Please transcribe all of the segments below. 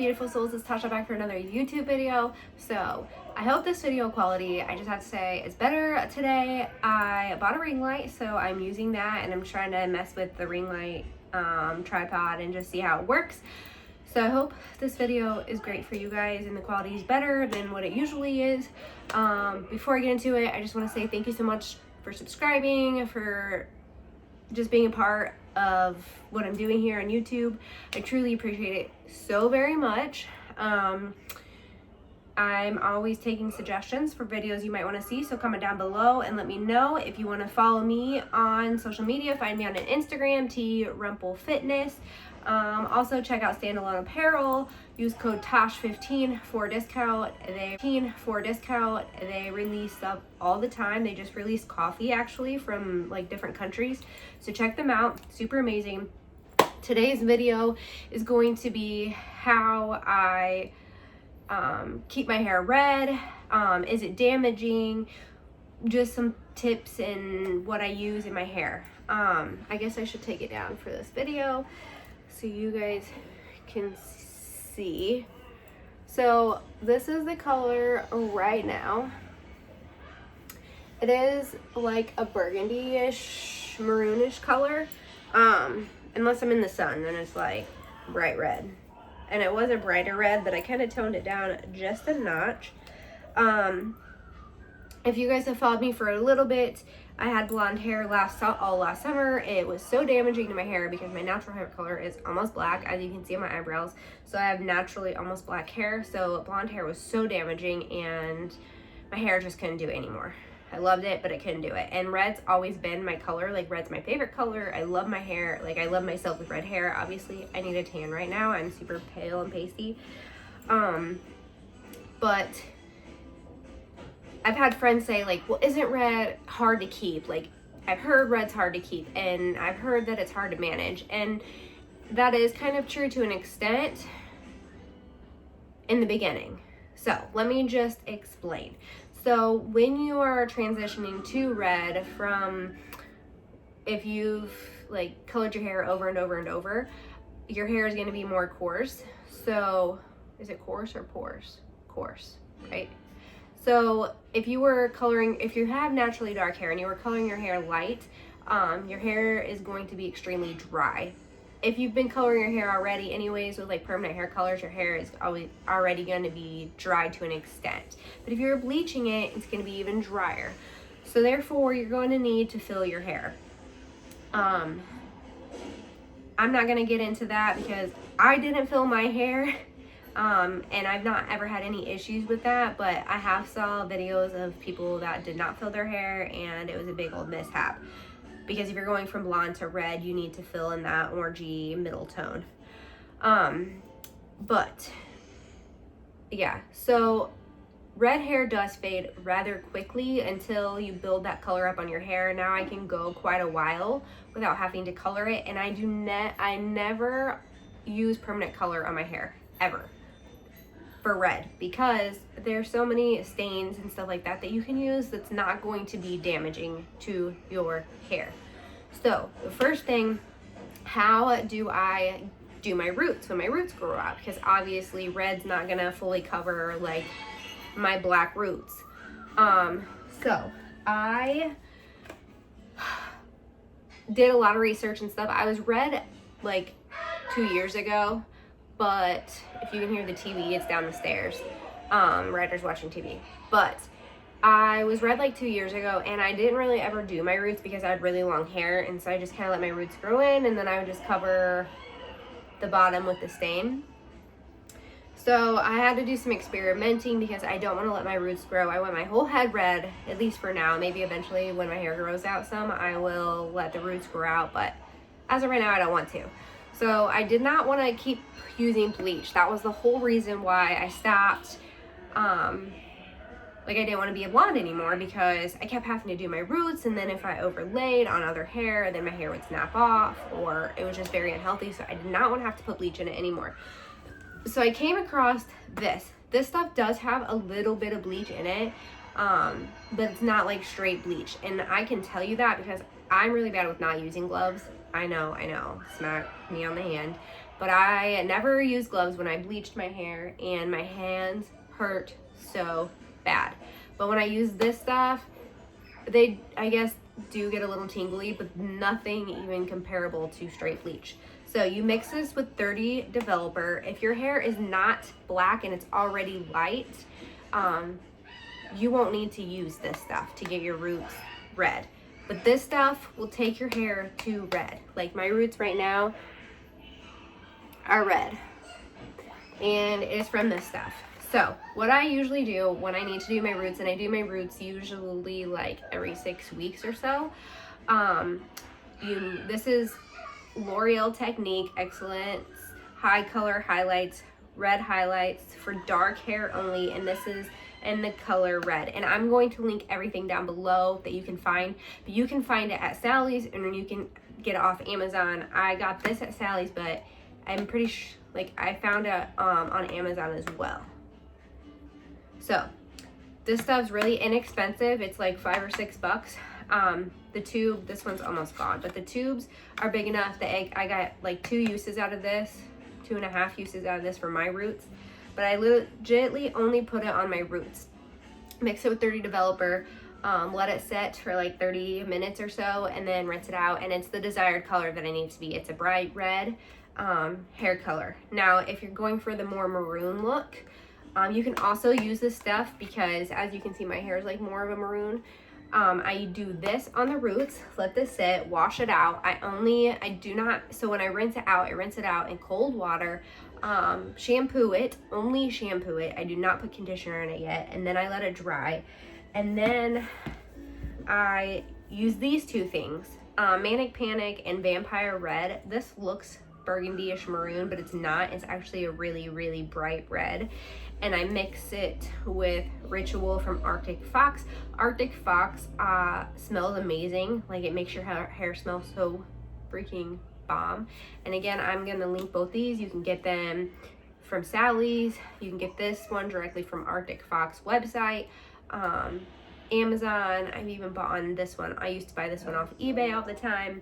beautiful souls, it's Tasha back for another YouTube video. So I hope this video quality, I just have to say, is better today. I bought a ring light, so I'm using that, and I'm trying to mess with the ring light tripod and just see how it works. So I hope this video is great for you guys and the quality is better than what it usually is. Before I get into it, I just want to say thank you so much for subscribing, for just being a part of what I'm doing here on YouTube. I truly appreciate it so very much. I'm always taking suggestions for videos you might want to see, so comment down below and let me know. If you want to follow me on social media, find me on Instagram, trumplefitness. Also check out Standalone Apparel. Use code TASH15 for a discount. They release stuff all the time. They just released coffee actually from like different countries, so check them out. Super amazing. Today's video is going to be how I keep my hair red. Is it damaging? Just some tips and what I use in my hair. I guess I should take it down for this video so you guys can see. So this is the color right now. It is like a burgundy-ish, maroonish color. Unless I'm in the sun, then it's like bright red. And it was a brighter red, but I kind of toned it down just a notch. If you guys have followed me for a little bit, I had blonde hair all last summer. It was so damaging to my hair because my natural hair color is almost black, as you can see on my eyebrows. So I have naturally almost black hair. So blonde hair was so damaging and my hair just couldn't do it anymore. I loved it, but I couldn't do it. And red's always been my color. Like, red's my favorite color. I love my hair. Like, I love myself with red hair. Obviously, I need a tan right now. I'm super pale and pasty. But I've had friends say, like, well, isn't red hard to keep? Like, I've heard red's hard to keep, and I've heard that it's hard to manage. And that is kind of true to an extent in the beginning. So, let me just explain. So when you are transitioning to red from, if you've like colored your hair over and over and over, your hair is going to be more coarse. So is it coarse or pores? Coarse, right? So if you have naturally dark hair and you were coloring your hair light, your hair is going to be extremely dry. If you've been coloring your hair already anyways with like permanent hair colors, your hair is already going to be dry to an extent. But if you're bleaching it, it's going to be even drier. So therefore, you're going to need to fill your hair. I'm not going to get into that because I didn't fill my hair. And I've not ever had any issues with that, but I have saw videos of people that did not fill their hair and it was a big old mishap. Because if you're going from blonde to red, you need to fill in that orangey middle tone. But yeah, so red hair does fade rather quickly until you build that color up on your hair. Now I can go quite a while without having to color it, and I never use permanent color on my hair ever for red, because there's so many stains and stuff like that that you can use that's not going to be damaging to your hair. So the first thing, how do I do my roots when my roots grow out? Because obviously red's not gonna fully cover like my black roots. So I did a lot of research and stuff. I was red like 2 years ago, but if you can hear the TV, it's down the stairs. Ryder's watching TV. But I was red like 2 years ago, and I didn't really ever do my roots because I had really long hair, and so I just kind of let my roots grow in, and then I would just cover the bottom with the stain. So I had to do some experimenting because I don't want to let my roots grow. I want my whole head red, at least for now. Maybe eventually when my hair grows out some, I will let the roots grow out, but as of right now, I don't want to. So I did not want to keep using bleach. That was the whole reason why I stopped. Like, I didn't want to be a blonde anymore because I kept having to do my roots, and then if I overlaid on other hair, then my hair would snap off, or it was just very unhealthy. So I did not want to have to put bleach in it anymore. So I came across this. This stuff does have a little bit of bleach in it, but it's not like straight bleach. And I can tell you that because I'm really bad with not using gloves. I know, smack me on the hand. but I never used gloves when I bleached my hair, and my hands hurt so bad. But when I use this stuff, they, I guess, do get a little tingly, but nothing even comparable to straight bleach. So you mix this with 30 developer. If your hair is not black and it's already light, you won't need to use this stuff to get your roots red. But this stuff will take your hair to red. Like my roots right now are red, and it's from this stuff. So what I usually do when I need to do my roots, and I do my roots usually like every 6 weeks or so, this is L'Oreal Technique Excellence High Color Highlights, Red Highlights for dark hair only, and this is in the color red. And I'm going to link everything down below that you can find, but you can find it at Sally's, and you can get it off Amazon. I got this at Sally's, but I'm pretty like I found it on Amazon as well. So this stuff's really inexpensive. It's like $5 or $6. The tube, this one's almost gone, but the tubes are big enough that I got like 2 uses out of this, 2.5 uses out of this for my roots. But I legitimately only put it on my roots. Mix it with 30 developer, let it set for like 30 minutes or so, and then rinse it out. And it's the desired color that I need to be. It's a bright red hair color. Now, if you're going for the more maroon look, you can also use this stuff, because as you can see, my hair is like more of a maroon. I do this on the roots, let this sit, wash it out. So when I rinse it out in cold water, shampoo it, only shampoo it. I do not put conditioner in it yet. And then I let it dry. And then I use these 2 things, Manic Panic and Vampire Red. This looks burgundy-ish maroon, but it's not. It's actually a really, really bright red. And I mix it with Ritual from Arctic Fox. Arctic Fox smells amazing. Like, it makes your hair smell so freaking bomb. And again, I'm gonna link both these. You can get them from Sally's. You can get this one directly from Arctic Fox website, Amazon. I've even bought on this one. I used to buy this one off eBay all the time.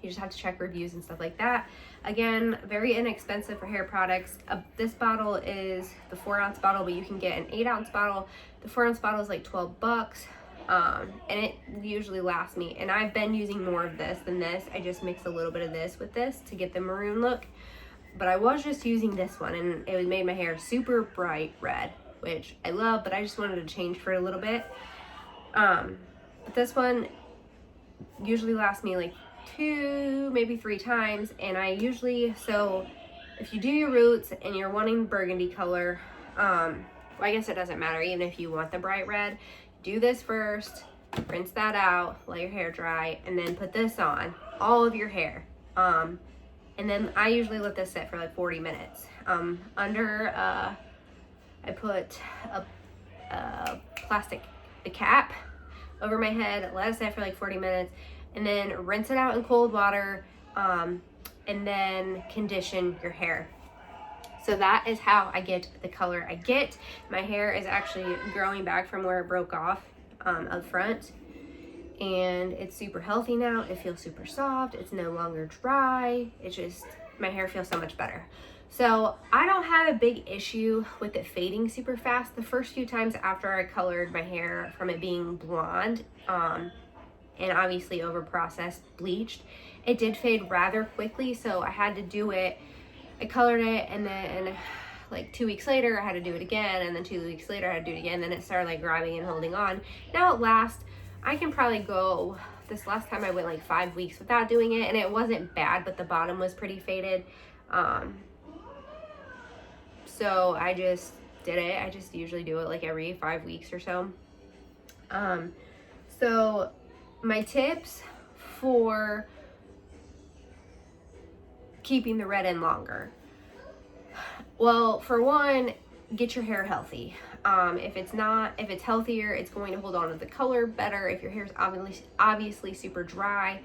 You just have to check reviews and stuff like that. Again, very inexpensive for hair products. This bottle is the 4-ounce bottle, but you can get an 8-ounce bottle. The 4-ounce bottle is like $12. And it usually lasts me. And I've been using more of this than this. I just mix a little bit of this with this to get the maroon look. But I was just using this one, and it made my hair super bright red, which I love, but I just wanted to change for a little bit. But this one usually lasts me like 2, maybe 3 times. And I usually, so if you do your roots and you're wanting burgundy color, well, I guess it doesn't matter even if you want the bright red. Do this first, rinse that out, let your hair dry, and then put this on all of your hair. And then I usually let this sit for like 40 minutes. I put a plastic cap over my head, let it sit for like 40 minutes, and then rinse it out in cold water, and then condition your hair. So that is how I get the color I get. My hair is actually growing back from where it broke off up front, and it's super healthy now. It feels super soft. It's no longer dry. It's just, my hair feels so much better. So I don't have a big issue with it fading super fast. The first few times after I colored my hair from it being blonde, and obviously over processed, bleached, it did fade rather quickly. So I had to do it. I colored it, and then like 2 weeks later I had to do it again, and then 2 weeks later I had to do it again. Then it started like grabbing and holding on. Now at last I can probably go, this last time I went like 5 weeks without doing it, and it wasn't bad, but the bottom was pretty faded. So I just did it. I just usually do it like every 5 weeks or so. So my tips for keeping the red in longer. Well, for one, get your hair healthy. If it's healthier, it's going to hold on to the color better. If your hair is obviously super dry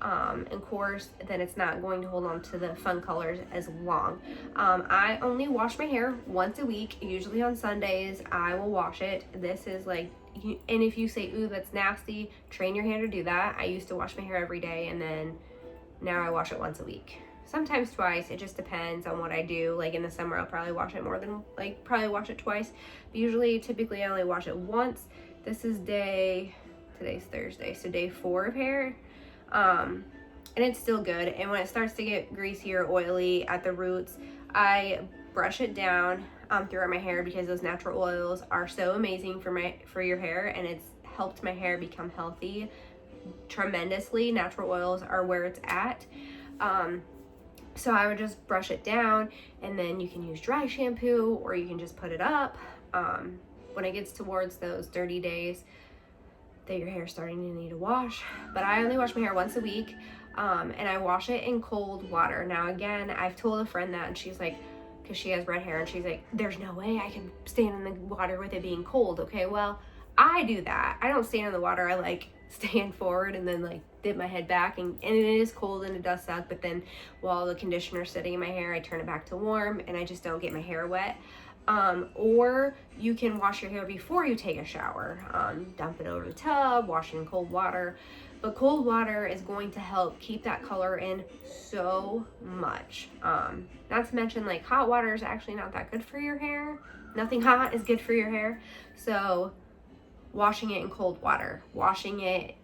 and coarse, then it's not going to hold on to the fun colors as long. I only wash my hair once a week, usually on Sundays. I will wash it. This is like, and if you say, ooh, that's nasty, train your hair to do that. I used to wash my hair every day, and then now I wash it once a week. sometimes twice. It just depends on what I do. Like in the summer, I'll probably wash it more than, like, probably wash it twice. But usually, typically, I only wash it once. This is today's Thursday, so day 4 of hair. And it's still good. And when it starts to get greasy or oily at the roots, I brush it down throughout my hair, because those natural oils are so amazing for your hair, and it's helped my hair become healthy tremendously. Natural oils are where it's at. So I would just brush it down, and then you can use dry shampoo, or you can just put it up. When it gets towards those 30 days that your hair's starting to need a wash. But I only wash my hair once a week, and I wash it in cold water. Now again, I've told a friend that, and she's like, because she has red hair, and she's like, there's no way I can stand in the water with it being cold. Okay, well, I do that. I don't stand in the water. I like stand forward and then like dip my head back, and it is cold and it does suck, but then while the conditioner's sitting in my hair, I turn it back to warm, and I just don't get my hair wet. Or you can wash your hair before you take a shower. Dump it over the tub, wash it in cold water. But cold water is going to help keep that color in so much. Not to mention, like, hot water is actually not that good for your hair. Nothing hot is good for your hair. So washing it in cold water, washing it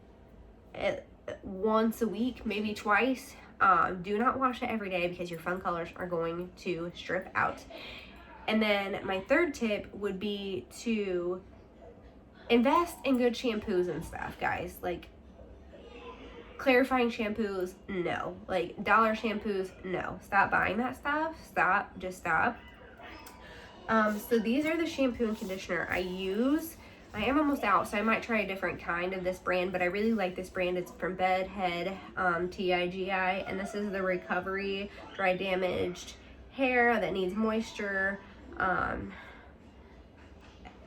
once a week, maybe twice. Do not wash it every day, because your fun colors are going to strip out. And then my third tip would be to invest in good shampoos and stuff, guys. Like, clarifying shampoos, no. Like, dollar shampoos, no. Stop buying that stuff. Stop. Just stop. So these are the shampoo and conditioner I use. I am almost out, so I might try a different kind of this brand, but I really like this brand. It's from Bedhead, TIGI, and this is the Recovery Dry Damaged Hair that needs moisture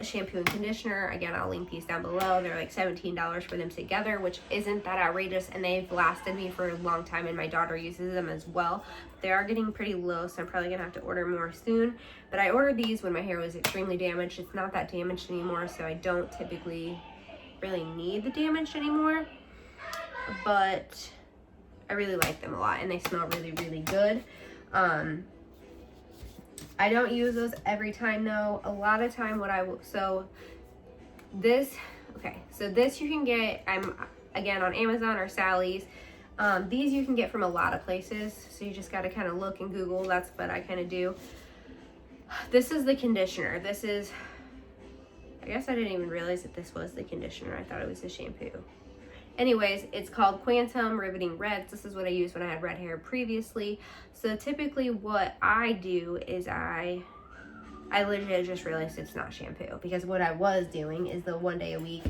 shampoo and conditioner. Again, I'll link these down below. They're like $17 for them together, which isn't that outrageous, and they've lasted me for a long time, and my daughter uses them as well. They are getting pretty low, so I'm probably gonna have to order more soon. But I ordered these when my hair was extremely damaged. It's not that damaged anymore, so I don't typically really need the damaged anymore, but I really like them a lot, and they smell really, really good. I don't use those every time though. A lot of time this you can get, I'm again on Amazon or Sally's. These you can get from a lot of places, so you just got to kind of look and Google. That's what I kind of do. This is the conditioner. This is, I guess I didn't even realize that this was the conditioner. I thought it was the shampoo. Anyways, it's called Quantum Riveting Reds. This is what I used when I had red hair previously. So typically what I do is I literally just realized it's not shampoo, because what I was doing is the one day a week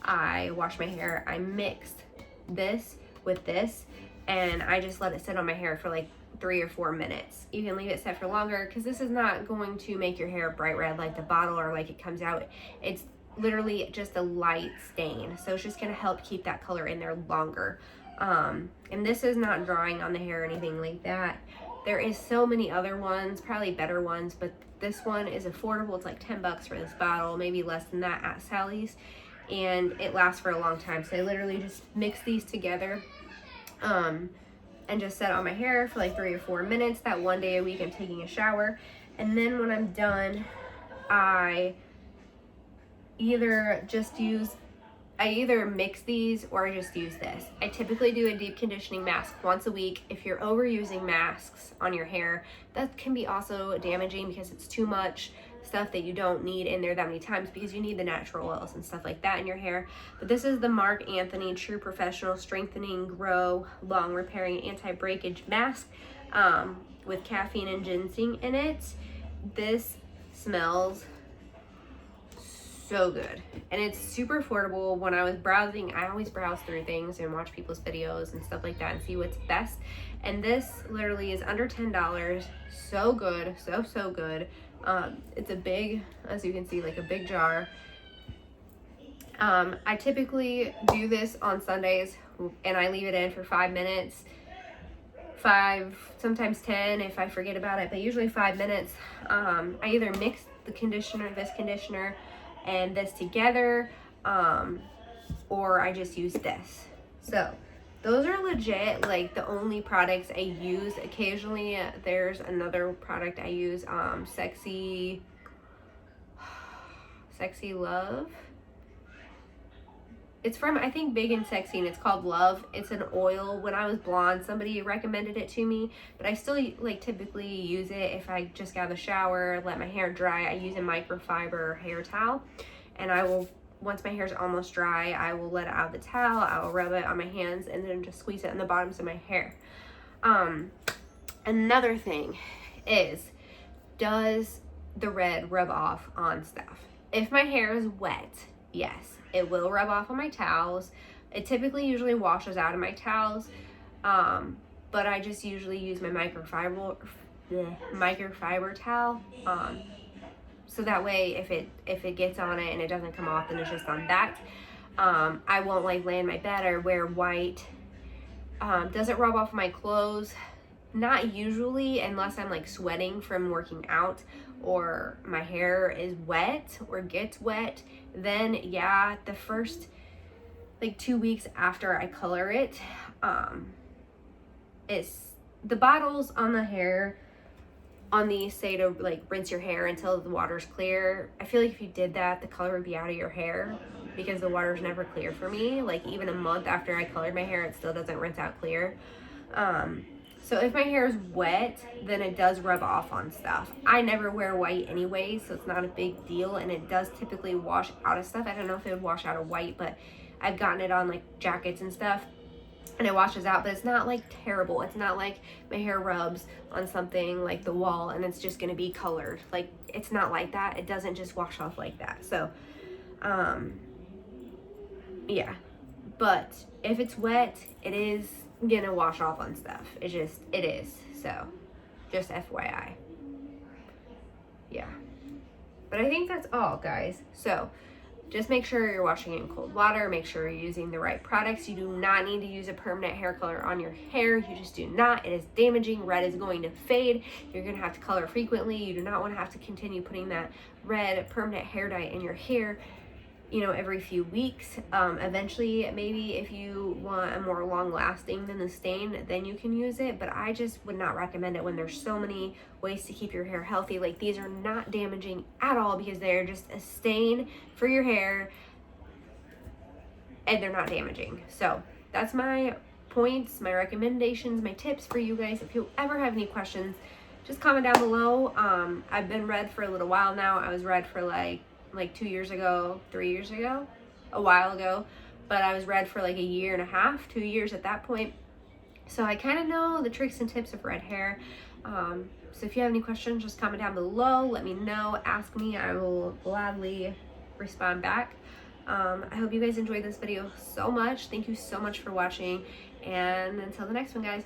I wash my hair, I mixed this with this, and I just let it sit on my hair for like 3 or 4 minutes. You can leave it set for longer, because this is not going to make your hair bright red like the bottle or like it comes out. It's literally just a light stain, so it's just going to help keep that color in there longer. And this is not drying on the hair or anything like that. There is so many other ones, probably better ones, but this one is affordable. It's like $10 for this bottle, maybe less than that at Sally's, and it lasts for a long time. So I literally just mix these together and just set on my hair for like 3 or 4 minutes. That one day a week I'm taking a shower, and then when I'm done, I either mix these or I just use this. I typically do a deep conditioning mask once a week. If you're overusing masks on your hair, that can be also damaging, because it's too much stuff that you don't need in there that many times, because you need the natural oils and stuff like that in your hair. But this is the Mark Anthony True Professional Strengthening Grow Long Repairing Anti-Breakage Mask with caffeine and ginseng in it. This smells so good, and it's super affordable. When I was browsing, I always browse through things and watch people's videos and stuff like that and see what's best, and this literally is under $10. So good, so good. It's a big, as you can see, like a big jar. I typically do this on Sundays, and I leave it in for 5 minutes, 5, sometimes 10 if I forget about it, but usually 5 minutes. I either mix the conditioner, this conditioner and this together, or I just use this. So those are legit like the only products I use. Occasionally there's another product I use, Sexy Love. It's from, I think, Big and Sexy, and it's called Love. It's an oil. When I was blonde, somebody recommended it to me, but I still like typically use it if I just got out of the shower, let my hair dry. I use a microfiber hair towel, and I will, once my hair's almost dry, I will let it out of the towel. I will rub it on my hands and then just squeeze it in the bottoms of my hair. Another thing is, does the red rub off on stuff? If my hair is wet, yes, it will rub off on my towels. It typically usually washes out of my towels, but I just usually use my microfiber towel, so that way if it gets on it and it doesn't come off, then it's just on that. I won't like lay in my bed or wear white. Does it rub off my clothes? Not usually, unless I'm like sweating from working out or my hair is wet or gets wet. Then yeah, the first like 2 weeks after I color it, it's the bottles on the hair on these say to like rinse your hair until the water's clear. I feel like if you did that, the color would be out of your hair, because the water's never clear for me. Like even a month after I colored my hair, it still doesn't rinse out clear. So if my hair is wet, then it does rub off on stuff. I never wear white anyway, so it's not a big deal, and it does typically wash out of stuff. I don't know if it would wash out of white, but I've gotten it on like jackets and stuff, and it washes out, but it's not like terrible. It's not like my hair rubs on something like the wall and it's just gonna be colored. Like, it's not like that. It doesn't just wash off like that. So, yeah. But if it's wet, it is gonna wash off on stuff. It is. So, just FYI. Yeah. But I think that's all, guys. So, just make sure you're washing it in cold water. Make sure you're using the right products. You do not need to use a permanent hair color on your hair. You just do not. It is damaging. Red is going to fade. You're going to have to color frequently. You do not want to have to continue putting that red permanent hair dye in your hair, you know, every few weeks. Eventually, maybe if you want a more long lasting than the stain, then you can use it, but I just would not recommend it when there's so many ways to keep your hair healthy. Like, these are not damaging at all because they're just a stain for your hair and they're not damaging. So that's my points, my recommendations, my tips for you guys. If you ever have any questions, just comment down below. I've been red for a little while now. I was red for like 2 years ago, 3 years ago, a while ago, but I was red for like a year and a half, 2 years at that point. So I kind of know the tricks and tips of red hair. So if you have any questions, just comment down below, let me know, ask me, I will gladly respond back. I hope you guys enjoyed this video so much. Thank you so much for watching, and until the next one, guys.